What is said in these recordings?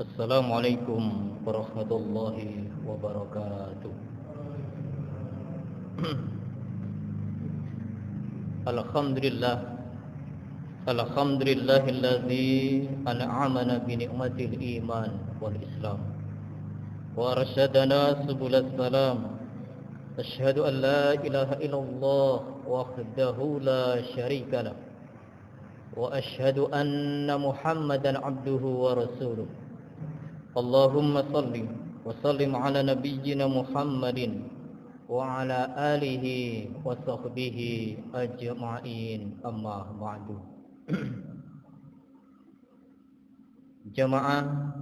Assalamualaikum warahmatullahi wabarakatuh. Alhamdulillah, alhamdulillahilladzi an'amana bi ni'matil iman wal islam wa arsyadana subulas salam. Asyhadu an la ilaha illallah wahdahu la syarika lah wa asyhadu anna Muhammadan abduhu wa rasuluh. Allahumma salli wa sallim ala nabiyyina Muhammadin wa ala alihi wa sahbihi ajma'in, amma ba'du. Jamaah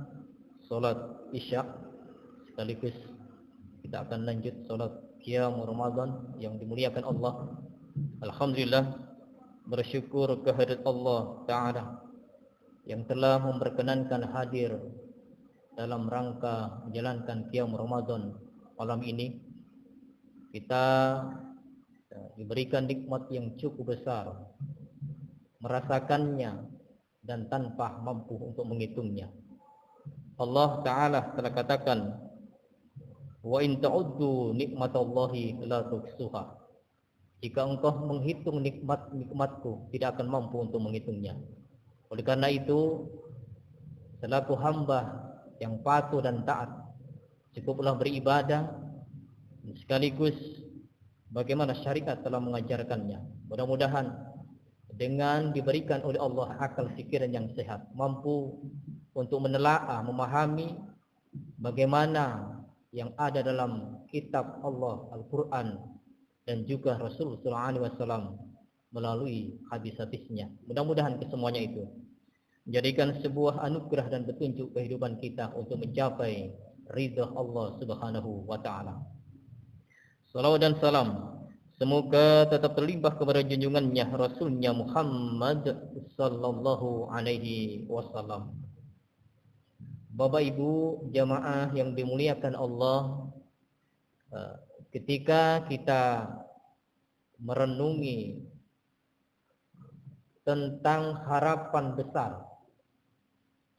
salat Isya, sekaligus kita akan lanjut salat Qiyam Ramadan yang dimuliakan Allah. Alhamdulillah, bersyukur kehadirat Allah Ta'ala yang telah memperkenankan hadir dalam rangka menjalankan Qiyam Ramadan malam ini. Kita diberikan nikmat yang cukup besar, merasakannya dan tanpa mampu untuk menghitungnya. Allah Ta'ala telah katakan, wa in ta'uddu nikmatallahi la tuhsuha. Jika engkau menghitung nikmatku, tidak akan mampu untuk menghitungnya. Oleh karena itu, selaku hamba yang patuh dan taat, cukuplah beribadah sekaligus bagaimana syariat telah mengajarkannya. Mudah-mudahan dengan diberikan oleh Allah akal pikiran yang sehat, mampu untuk menelaah, memahami bagaimana yang ada dalam kitab Allah Al-Quran dan juga Rasul sallallahu alaihi wasallam melalui hadis-hadisnya. Mudah-mudahan kesemuanya itu menjadikan sebuah anugerah dan petunjuk kehidupan kita untuk mencapai ridha Allah Subhanahu wa taala. Salawat dan salam semoga tetap terlimpah kepada junjungannya Rasulnya Muhammad sallallahu alaihi wasallam. Bapak Ibu jamaah yang dimuliakan Allah, ketika kita merenungi tentang harapan besar,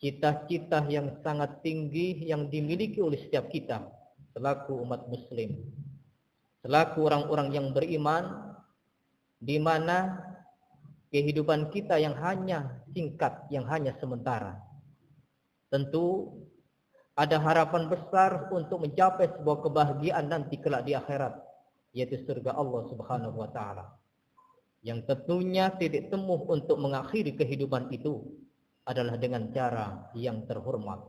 cita-cita yang sangat tinggi yang dimiliki oleh setiap kita selaku umat muslim, selaku orang-orang yang beriman, di mana kehidupan kita yang hanya singkat, yang hanya sementara. Tentu ada harapan besar untuk mencapai sebuah kebahagiaan nanti kelak di akhirat, yaitu surga Allah Subhanahu wa taala. Yang tentunya titik temu untuk mengakhiri kehidupan itu adalah dengan cara yang terhormat,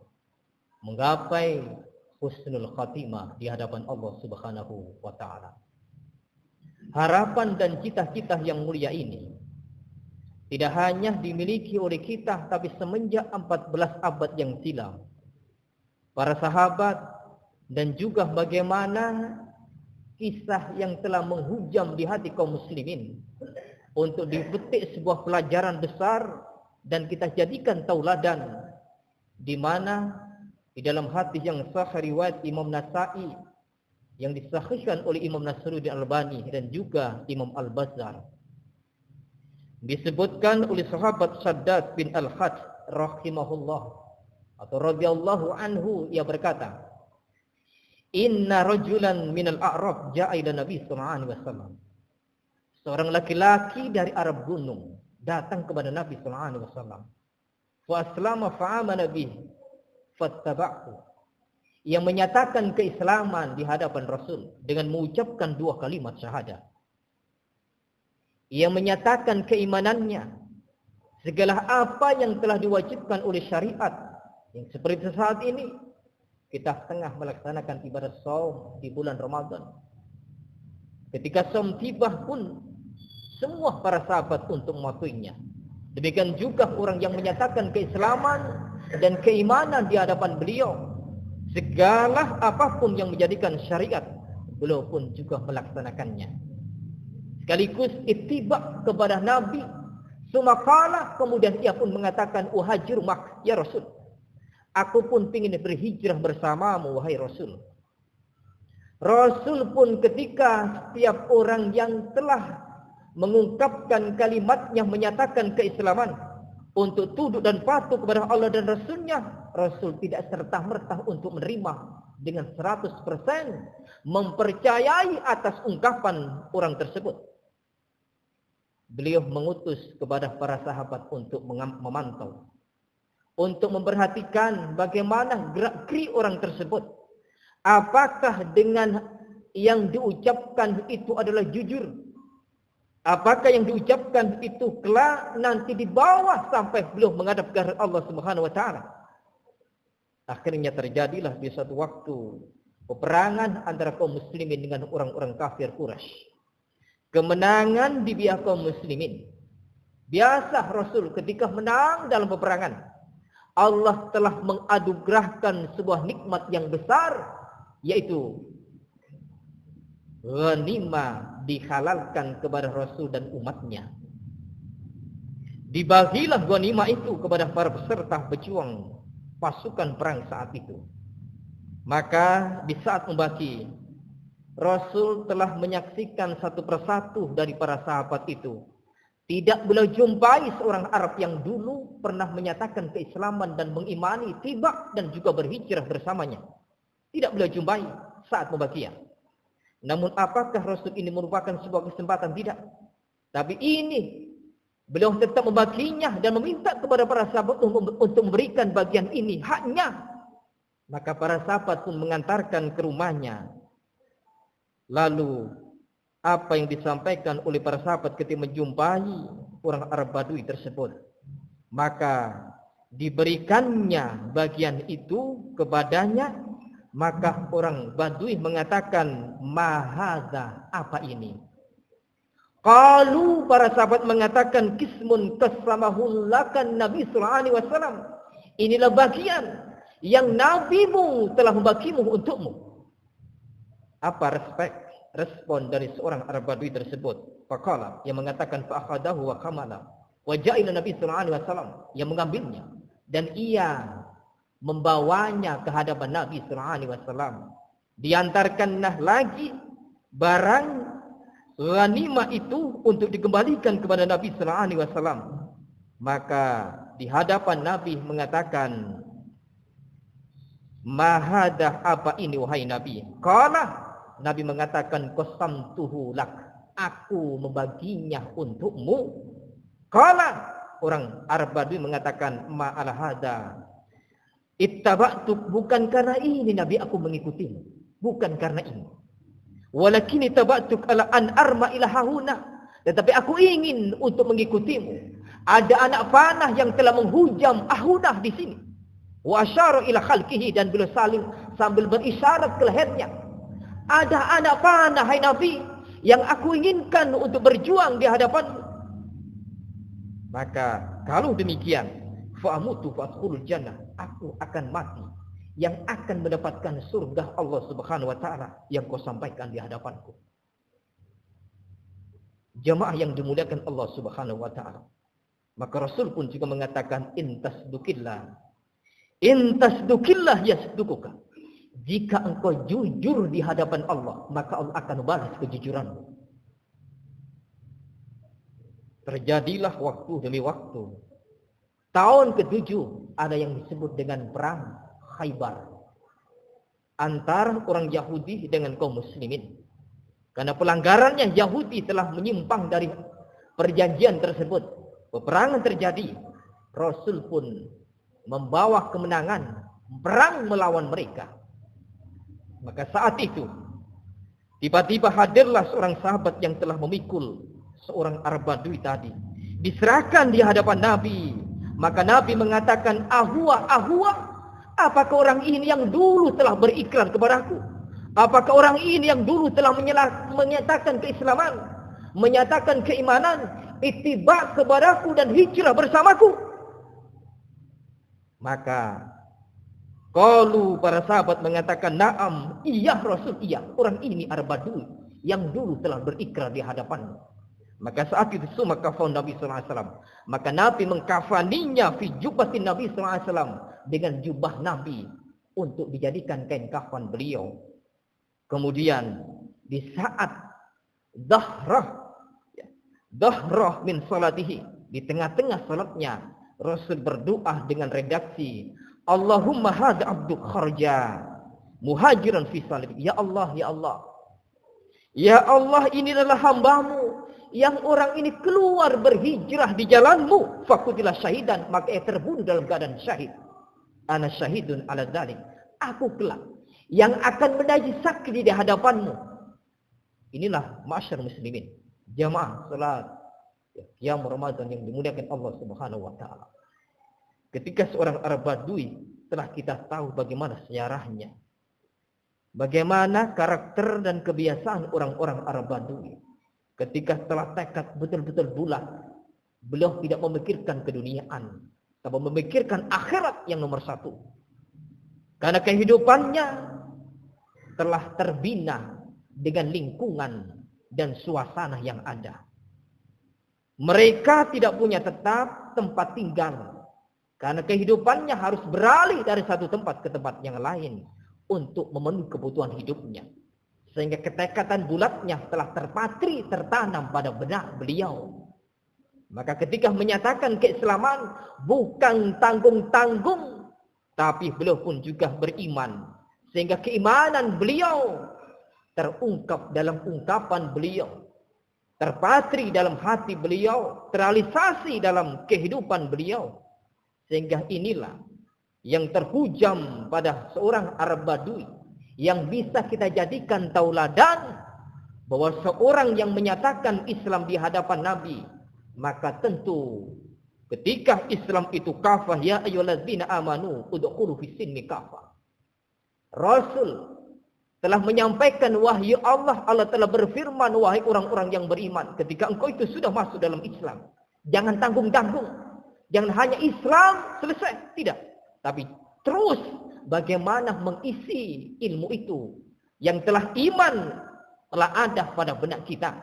menggapai husnul khatimah di hadapan Allah Subhanahu wa taala. Harapan dan cita-cita yang mulia ini tidak hanya dimiliki oleh kita, tapi semenjak 14 abad yang silam, para sahabat dan juga bagaimana kisah yang telah menghujam di hati kaum muslimin untuk dipetik sebuah pelajaran besar dan kita jadikan tauladan, di mana di dalam hadis yang sahih riwayat Imam Nasa'i yang disahihkan oleh Imam Nasruddin Albani dan juga Imam Al-Bazzar, disebutkan oleh sahabat Shaddad bin Al-Had rahimahullah atau radhiyallahu anhu, ia berkata, inna rajulan minal a'rab ja'a ila Nabi sallallahu alaihi wasallam. Seorang laki-laki dari Arab gunung datang kepada Nabi sallallahu alaihi wasallam. Fa aslama fa amana bihi fattaba'tu. Ia menyatakan keislaman di hadapan Rasul dengan mengucapkan 2 kalimat syahadat. Ia menyatakan keimanannya, segala apa yang telah diwajibkan oleh syariat, yang seperti saat ini kita tengah melaksanakan ibadah shaum di bulan Ramadan. Ketika shaum tiba pun semua para sahabat untuk mematuhinya. Demikian juga orang yang menyatakan keislaman dan keimanan di hadapan beliau, segala apapun yang menjadikan syariat, beliau pun juga melaksanakannya. Sekaligus ittiba kepada Nabi. Sumakala, kemudian ia pun mengatakan, uhajir mak ya Rasul, aku pun ingin berhijrah bersamamu wahai Rasul. Rasul pun ketika setiap orang yang telah mengungkapkan kalimatnya, menyatakan keislaman untuk tunduk dan patuh kepada Allah dan Rasulnya, Rasul tidak serta-merta untuk menerima dengan 100% mempercayai atas ungkapan orang tersebut. Beliau mengutus kepada para sahabat untuk memantau, untuk memperhatikan bagaimana gerak-gerik orang tersebut. Apakah dengan yang diucapkan itu adalah jujur? Apakah yang diucapkan itu kelak nanti dibawa sampai beliau menghadap ke Allah Subhanahu wa taala? Akhirnya terjadilah di suatu waktu peperangan antara kaum muslimin dengan orang-orang kafir Quraisy. Kemenangan di pihak kaum muslimin. Biasa Rasul ketika menang dalam peperangan, Allah telah menganugerahkan sebuah nikmat yang besar, yaitu ghanimah dihalalkan kepada Rasul dan umatnya. Dibagilah ghanimah itu kepada para peserta berjuang pasukan perang saat itu. Maka di saat membagi, Rasul telah menyaksikan satu persatu dari para sahabat itu. Tidak beliau jumpai seorang Arab yang dulu pernah menyatakan keislaman dan mengimani, tiba dan juga berhijrah bersamanya. Tidak beliau jumpai saat membagian. Namun apakah Rasul ini merupakan sebuah kesempatan? Tidak. Tapi ini beliau tetap membaginya dan meminta kepada para sahabat untuk memberikan bagian ini haknya. Maka para sahabat pun mengantarkan ke rumahnya. Lalu apa yang disampaikan oleh para sahabat ketika menjumpai orang Arab Badui tersebut, maka diberikannya bagian itu kepadanya. Maka orang Badui mengatakan, "Mahadza, apa ini?" Qalu, para sahabat mengatakan, "Qismun qasamahul lakan Nabi sallallahu alaihi wasallam." Inilah bagian yang nabimu telah membagimu untukmu. Apa respon dari seorang Arab Badui tersebut? Faqala, yang mengatakan, fa akhadahu wa kamala wa ja'ila Nabi sallallahu alaihi wasallam, yang mengambilnya dan ia membawanya ke hadapan Nabi sallallahu alaihi wasallam. Diantarkanlah lagi barang ghanimah itu untuk dikembalikan kepada Nabi sallallahu alaihi wasallam. Maka di hadapan Nabi mengatakan, "Mahada, apa ini wahai Nabi?" Qala, Nabi mengatakan, "Qasamtuhu lak, aku membaginya untukmu." Qala, orang Arab Badui mengatakan, "Ma ala hada ittaba'tuk, bukan karena ini Nabi aku mengikutimu, bukan karena ini. Walakin ittaba'tuk ala an arma ila hahuna, tetapi aku ingin untuk mengikutimu. Ada anak panah yang telah menghujam ahunah di sini." Wa asyara ila khalqihi, dan beliau saling sambil berisyarat ke lehernya. Ada anak panah, hai Nabi, yang aku inginkan untuk berjuang di hadapanmu. Maka kalau demikian, fa'amutu fa'adkhulul jannah, aku akan mati yang akan mendapatkan surga Allah Subhanahu wa taala yang kau sampaikan di hadapanku. Jamaah yang dimuliakan Allah Subhanahu wa taala. Maka Rasul pun juga mengatakan, intasdukillah yasdukuka. Jika engkau jujur di hadapan Allah, maka Allah akan balas kejujuranmu. Terjadilah waktu demi waktu. Tahun ke-7 ada yang disebut dengan perang Khaybar antara orang Yahudi dengan kaum muslimin. Karena pelanggarannya, Yahudi telah menyimpang dari perjanjian tersebut. Peperangan terjadi. Rasul pun membawa kemenangan, perang melawan mereka. Maka saat itu tiba-tiba hadirlah seorang sahabat yang telah memikul seorang Arab Badui tadi. Diserahkan di hadapan Nabi. Maka Nabi mengatakan, "Ahwa, apakah orang ini yang dulu telah berikrar kepadaku? Apakah orang ini yang dulu telah menyatakan keislaman, menyatakan keimanan, ittiba kepadaku dan hijrah bersamaku?" Maka qalu, para sahabat mengatakan, "Na'am, iya Rasul, iya. Orang ini Arab Badui yang dulu telah berikrar di hadapanmu." Maka saat itu kafan Nabi sallallahu alaihi wasallam. Maka Nabi mengkafaninya fi jubbatin Nabi sallallahu alaihi wasallam, dengan jubah Nabi untuk dijadikan kain kafan beliau. Kemudian di saat dahrah min salatihi, di tengah-tengah salatnya Rasul berdoa dengan redaksi, Allahumma hadza abduk kharja muhajiran fi salib. Ya Allah, ya Allah. Ya Allah, ini adalah hambamu yang orang ini keluar berhijrah di jalanmu. Fakutilah syahidan, maka ia terbunuh dalam keadaan syahid. Ana syahidun ala dzalik. Aku kelak yang akan menjadi saksi di hadapanmu. Inilah masyar muslimin, jamaah salat qiyam Ramadan yang dimuliakan Allah Subhanahu wa taala. Ketika seorang Arab Badui, telah kita tahu bagaimana sejarahnya. Bagaimana karakter dan kebiasaan orang-orang Arab Badui. Ketika telah tekad betul-betul bulat, beliau tidak memikirkan keduniaan, tapi memikirkan akhirat yang nomor satu. Karena kehidupannya telah terbina dengan lingkungan dan suasana yang ada. Mereka tidak punya tetap tempat tinggal. Karena kehidupannya harus beralih dari satu tempat ke tempat yang lain untuk memenuhi kebutuhan hidupnya. Sehingga ketekatan bulatnya telah terpatri, tertanam pada benak beliau. Maka ketika menyatakan keislaman bukan tanggung-tanggung, tapi beliau pun juga beriman. Sehingga keimanan beliau terungkap dalam ungkapan beliau, terpatri dalam hati beliau, terrealisasi dalam kehidupan beliau. Sehingga inilah yang terhujam pada seorang Arab Badui yang bisa kita jadikan tauladan bahwa seorang yang menyatakan Islam di hadapan Nabi, maka tentu ketika Islam itu kafah, ya ayyuhalladzina amanu udkhulu fis-silmi kafah. Rasul telah menyampaikan wahyu Allah. Allah telah berfirman, wahai orang-orang yang beriman, ketika engkau itu sudah masuk dalam Islam, jangan tanggung-tanggung, jangan hanya Islam selesai, tidak. Tapi terus bagaimana mengisi ilmu itu yang telah iman telah ada pada benak kita.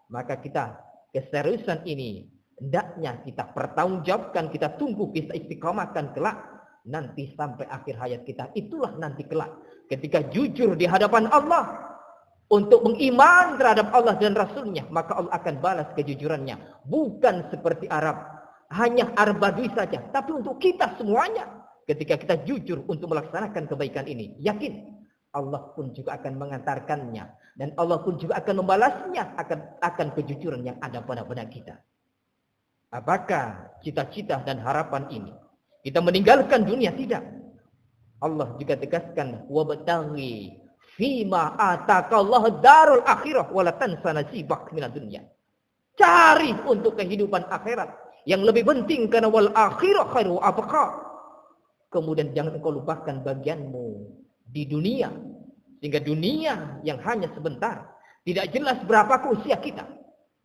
Maka kita keseriusan ini hendaknya kita pertanggungjawabkan, kita tunggu, kita istiqamahkan kelak nanti sampai akhir hayat kita. Itulah nanti kelak ketika jujur di hadapan Allah untuk mengiman terhadap Allah dan Rasulnya, maka Allah akan balas kejujurannya. Bukan seperti Arab, hanya Arab Badui saja, tapi untuk kita semuanya. Ketika kita jujur untuk melaksanakan kebaikan ini, yakin Allah pun juga akan mengantarkannya, dan Allah pun juga akan membalasnya akan kejujuran yang ada pada benak kita. Apakah cita-cita dan harapan ini kita meninggalkan dunia? Tidak. Allah juga tegaskan, wabtaghi fima ataqallahu darul akhirah wala tansa nasibak minad dunya. Cari untuk kehidupan akhirat yang lebih penting, karena wal akhirah khairu wa abqa. Kemudian jangan engkau lupakan bagianmu di dunia. Sehingga dunia yang hanya sebentar, tidak jelas berapa usia kita.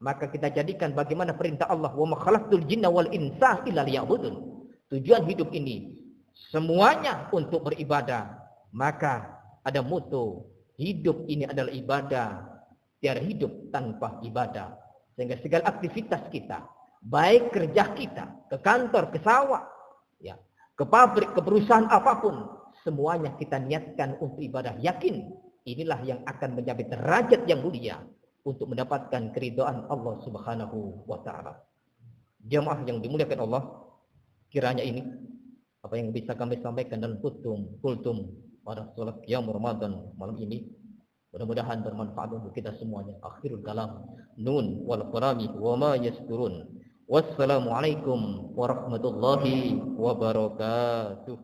Maka kita jadikan bagaimana perintah Allah, wa ma khalaqtul jinna wal insa illa liya'budun. Tujuan hidup ini semuanya untuk beribadah. Maka ada motto, hidup ini adalah ibadah, tiada hidup tanpa ibadah. Sehingga segala aktivitas kita, baik kerja kita, ke kantor, ke sawah, ya, ke pabrik, ke perusahaan apapun, semuanya kita niatkan untuk ibadah. Yakin inilah yang akan mencapai derajat yang mulia untuk mendapatkan keridhaan Allah Subhanahu wa taala. Jamaah yang dimuliakan Allah, kiranya ini apa yang bisa kami sampaikan dalam kultum pada salat qiyam Ramadan malam ini mudah-mudahan bermanfaat untuk kita semuanya. Akhirul kalam, nun wal qalami wa ma yasturun. Wassalamualaikum warahmatullahi wabarakatuh.